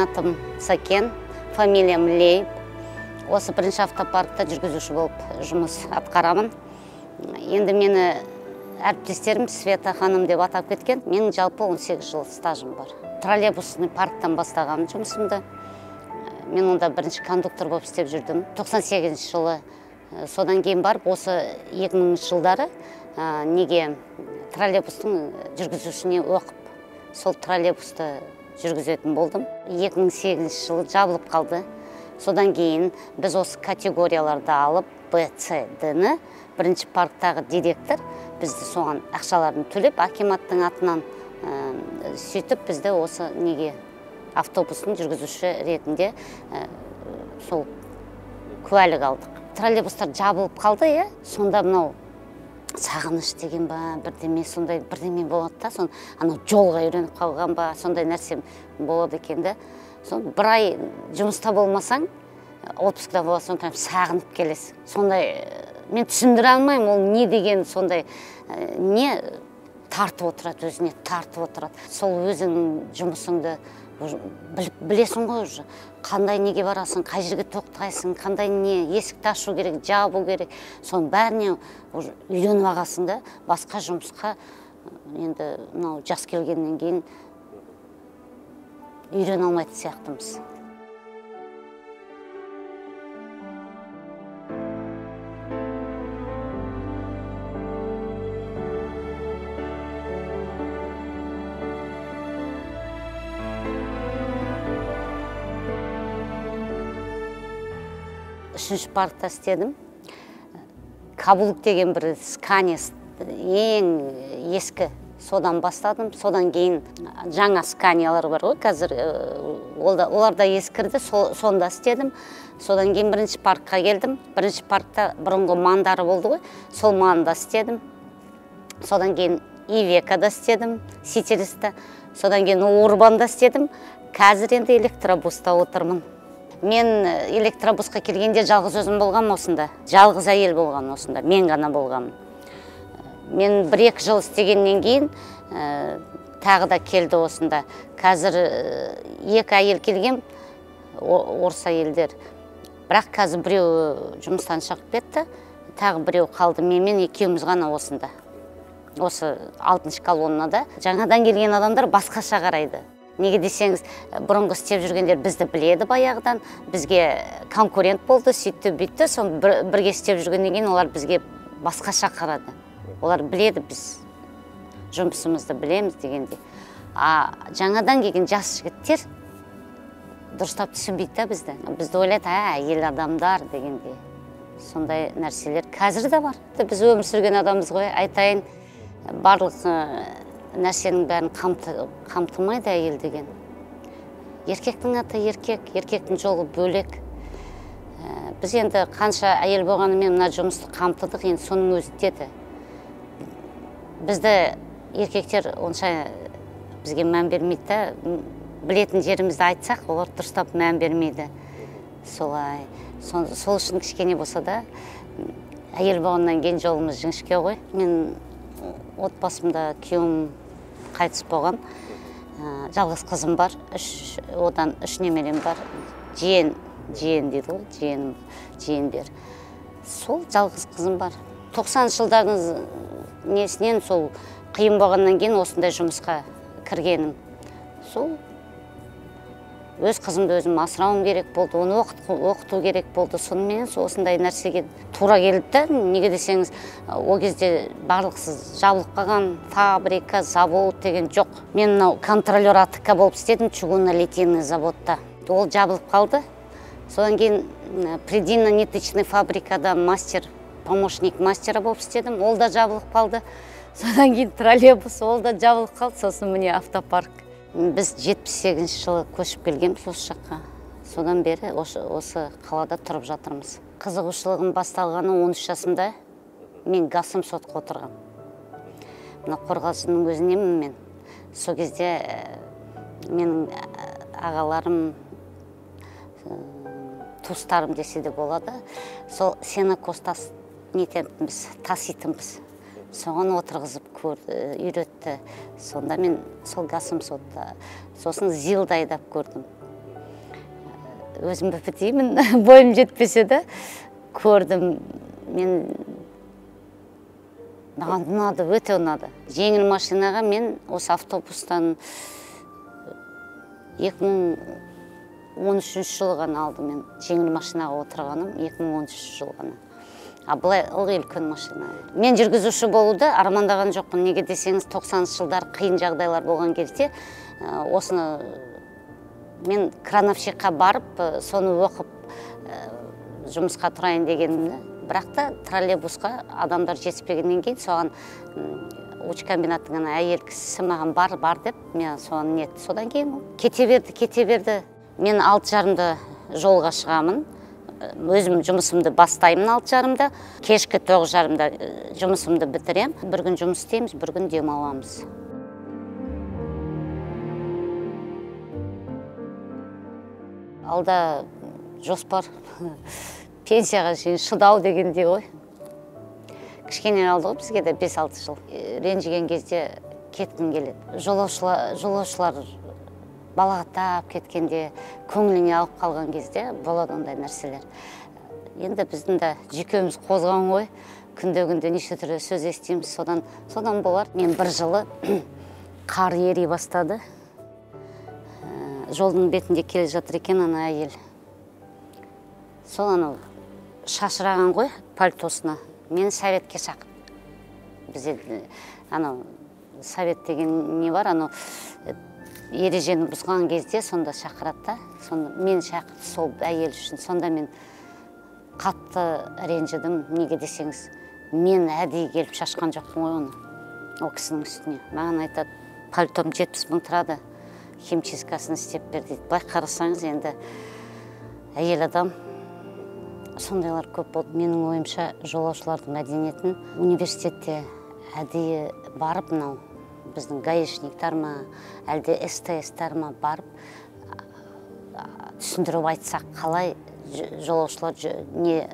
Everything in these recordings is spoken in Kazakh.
Менің атым Сакен, фамилиям Лейб. Осы бірінші автопаркта жүргізуші болып жұмыс атқарамын. Енді мені әріптестерім Света ханым деп атап кеткен. Менің жалпы 18 жыл стажым бар. Троллейбусный парктан бастаған жұмысымды. Мен онда бірінші кондуктор болып істеп жүрдім. 98 жылы. Содан кейін барып, осы 2000 жылдары неге троллейбустың жүргізушісіне оқып, сол троллейбусты жүргізетін болдым. 2008 жылы жабылып қалды. Содан кейін біз осы категорияларды алып, Б, С, Д-ні бірінші парктағы директор бізді соған ақшаларын төлеп, акиматтың атынан сөйтіп бізді осы неге автобустың жүргізуші ретінде сол куәлік алдық. Троллейбустар жабылып қалды, сонда мынау сағыныш деген ба, бірдеме сондай бірдеме болады да, сон анау жолға үйреніп қалған ба, сондай нәрсе болады екен де. Сон бір ай жұмыста болмасаң, отпускта боласың, прям сағынып келесің. Сондай мен түсіндіре алмаймын, ол не деген сондай не тартып отырады, өзіне тартып отырады. Сол өзіңнің жұмысыңды білесің ғой уже. Қандай неге барасың, қай жерге тоқтайсың, қандай не, есікті ашу керек, жабу керек. Соның бәріне үйреніп ағасың да, басқа жұмысқа енді мынау жас келгеннен кейін үйрене алмайтын сияқтымыз. Үшінші паркта істедім. Кабулук деген бір скания ең ескі, содан бастадым. Содан кейін жаңа сканиялар бар ғой, қазір олар да ескірді, сонда істедім. Содан кейін бірінші паркқа келдім. Бірінші паркта бұрынғы мандары болды ғой, сол манда істедім. Содан кейін Ивекада істедім, Ситилиста. Содан кейін Урбанда істедім. Қазір енді электробуста отырмын. Мен электробусқа келгенде жалғыз өзім болғам осында. Жалғыз әйел болған осында. Мен ғана болғам. Мен 1-2 жыл істегеннен кейін тағы да келді осында. Қазір 2 әйел келген, орыс әйелдер. Бірақ қазір біреу жұмыстан шығып кетті. Тағы біреу қалды. Мен екеуміз ғана осында. Осы 6-шы колоннада. Жаңадан келген адамдар басқаша қарайды. Неге десеңіз, бұрынғы істеп жүргендер бізді біледі баяғыдан, бізге конкурент болды, сөйтті, бүйтті, сон бірге істеп жүргеннен кейін олар бізге басқаша қарады. Олар біледі, біз жұмысымызды білеміз дегенде. Жаңадан келген жас жігіттер дұрыстап түсінбейді бізді. Бізді ойлайды, әйел адамдар дегенде. Сондай нәрселер қазір де бар. Біз өмір сүрген адамбыз ғой, айтайын, барлық нәрсенің бәрін қамтылмайды әйел деген. Еркектің аты еркек, еркектің жолы бөлек. Біз енді қанша әйел болғанымен мына жұмысты қамтыдық, енді соның өзі деді. Бізді еркектер онша бізге мән бермейді, білетін жерімізді айтсақ, олар дұрыстап мән бермейді. Солай. Сол үшін кішкене болса да, әйел болғаннан кейін жолымыз жіңішке ғой. Мен отбасымда күйеуім қайтыс болған, жалғыз қызым бар, одан 3 немерем бар, жиен дейді ғой, жиен бер. Сол жалғыз қызым бар. 90 жылдардың несінен сол қиын болғаннан кейін осындай жұмысқа кіргенім. Сол өз қызымды өзім асырауым керек болды, оны оқыту керек болды. Сонымен осындай нәрсеге тура келді. Неге десеңіз, о кезде барлықсыз жабылып қалған фабрика, завод деген жоқ. Мен контролер АТК болып істедім, чугунно-литейный заводта. Ол жабылып қалды. Содан кейін предельно-ниточный фабрикада помощник мастера болып істедім. Ол да жабылып қалды. Содан кейін троллейбус, ол да жабылып қалды. Сосын міне автопарк. Біз 78 жылы көшіп келгенбіз осы жаққа. Содан бері осы қалада тұрып жатырмыз. Қызығушылығым басталғаны 13 жасымда мен Гасым сотқа отырғам. Мына қорғалжының өзінемін мен. Сол кезде менің ағаларым, туыстарым десе де болады. Сол сенокос таситынбыз. Соған отырғызып үйретті. Сонда мен сол Гасым сотта. Сосын Зилды айдап көрдім. өзім бітеймін, бойым жетпесе де көрдім. Маған ұнады, өте ұнады. Жеңіл машинаға мен осы автобустан 2013 жылы ғана алдым. Мен жеңіл машинаға отырғаным 2013 жылы ғана. Бұлай ылғи үлкен машина. Мен жүргізуші болуды армандаған жоқпын. Неге десеңіз, 90 жылдар қиын жағдайлар болған кезде осыны мен крановщикқа барып, соны оқып жұмысқа тұрайын дегенімді. Бірақ та троллейбусқа адамдар жетіспегеннен кейін соған уч комбинаттың әйел кісісі маған бар деп, мен соған ниет. Содан кейін кете берді. Мен 6:30-да жолға шығамын. Өзім жұмысымды бастаймын 6:30-да, кешкі 9:30-да жұмысымды бітірем. Бір күн жұмыс істейміз, бір күн демаламыз. Алда жоспар пенсияға шейін шыдау дегендей ғой. Кішкене алды ғой бізге де 5-6 жыл. Ренжіген кезде кеткім келеді. Жолаушылар балағаттап кеткенде, көңіліңе алып қалған кезде болады ондай нәрселер. Енді біздің де жүйкеміз қозған ғой. Күнде неше түрлі сөз естиміз, содан болар. Мен бір жылы қар ери бастады. Жолдың бетінде келе жатыр екен ана әйел. Сол шашыраған ғой пальтосына. Мені советке шақырды. Бізде совет деген не бар, ережені бұзған кезде сонда шақырады. Мен шақырды сол әйел үшін. Сонда мен қатты ренжідім. Неге десеңіз, мен әдейі келіп шашқан жоқпын ғой оны. Ол кісінің үстіне. Маған айтады, пальтом 70 000 тұрады. Химчисткасын істеп бер дейді. Былай қарасаңыз, енді әйел адам сондайлар көп болды. Менің ойымша жолаушылардың мәдениетін университетте әдейі барып, біздің гаишниктар ма, әлде СТС-тар ма барып түсіндіріп айтсақ, қалай жолаушылар не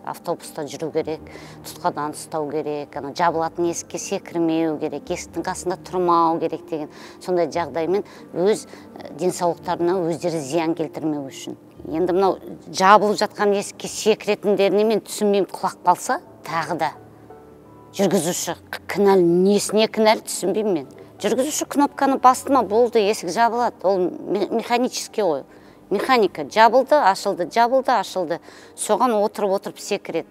автобуста жүру керек, тұтқадан ұстау керек, жабылатын есікке секірмеу керек, есіктің қасында тұрмау керек деген сондай жағдаймен өз денсаулықтарына өздері зиян келтірмеу үшін. Енді мынау жабылып жатқан есікке секіретіндеріне мен түсінбеймін, құлақ қалса, тағы да жүргізуші кінәлі, несіне кінәлі түсінбеймін мен. Жүргізуші кнопканы басты ма, болды, есік жабылады. Ол механический ғой. Механика жабылды, ашылды, жабылды, ашылды. Соған отырып секіреді.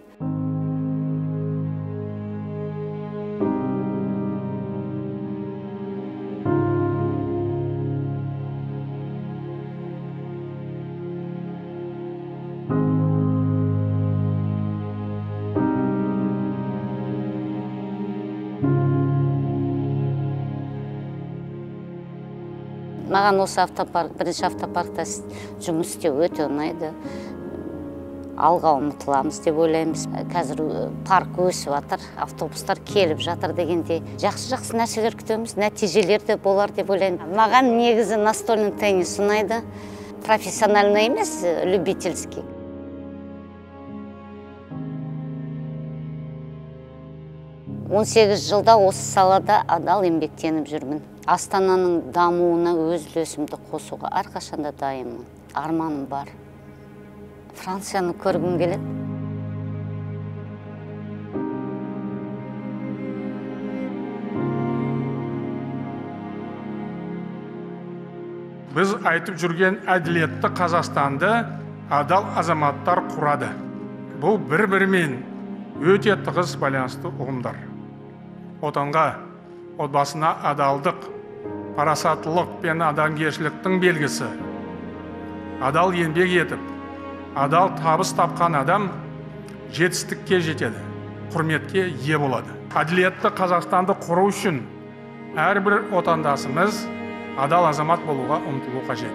Маған осы бірінші автопаркта жұмыс істеу өте ұнайды. Алға ұмытыламыз деп ойлаймыз. Қазір парк өсіп жатыр, автобустар келіп жатыр дегенде жақсы нәрселер күтеміз, нәтижелер де болар деп ойлаймын. Маған негізі настольный теннис ұнайды. Профессиональный емес, любительский. Он 18 жылда осы салада адал еңбектеніп жүрмін. Астананың дамуына өз үлесімді қосуға әрқашанда дайынмын. Арманым бар. Францияны көргім келеді. Біз айтып жүрген әділетті Қазақстанды адал азаматтар құрады. Бұл бір-бірімен өте тығыз байланысты ұғымдар. Отанға, отбасына адалдық, парасаттылық пен адамгершіліктің белгісі. Адал еңбек етіп, адал табыс тапқан адам жетістікке жетеді, құрметке ие болады. Әділетті Қазақстанды құру үшін әрбір отандасымыз адал азамат болуға ұмтылу қажет.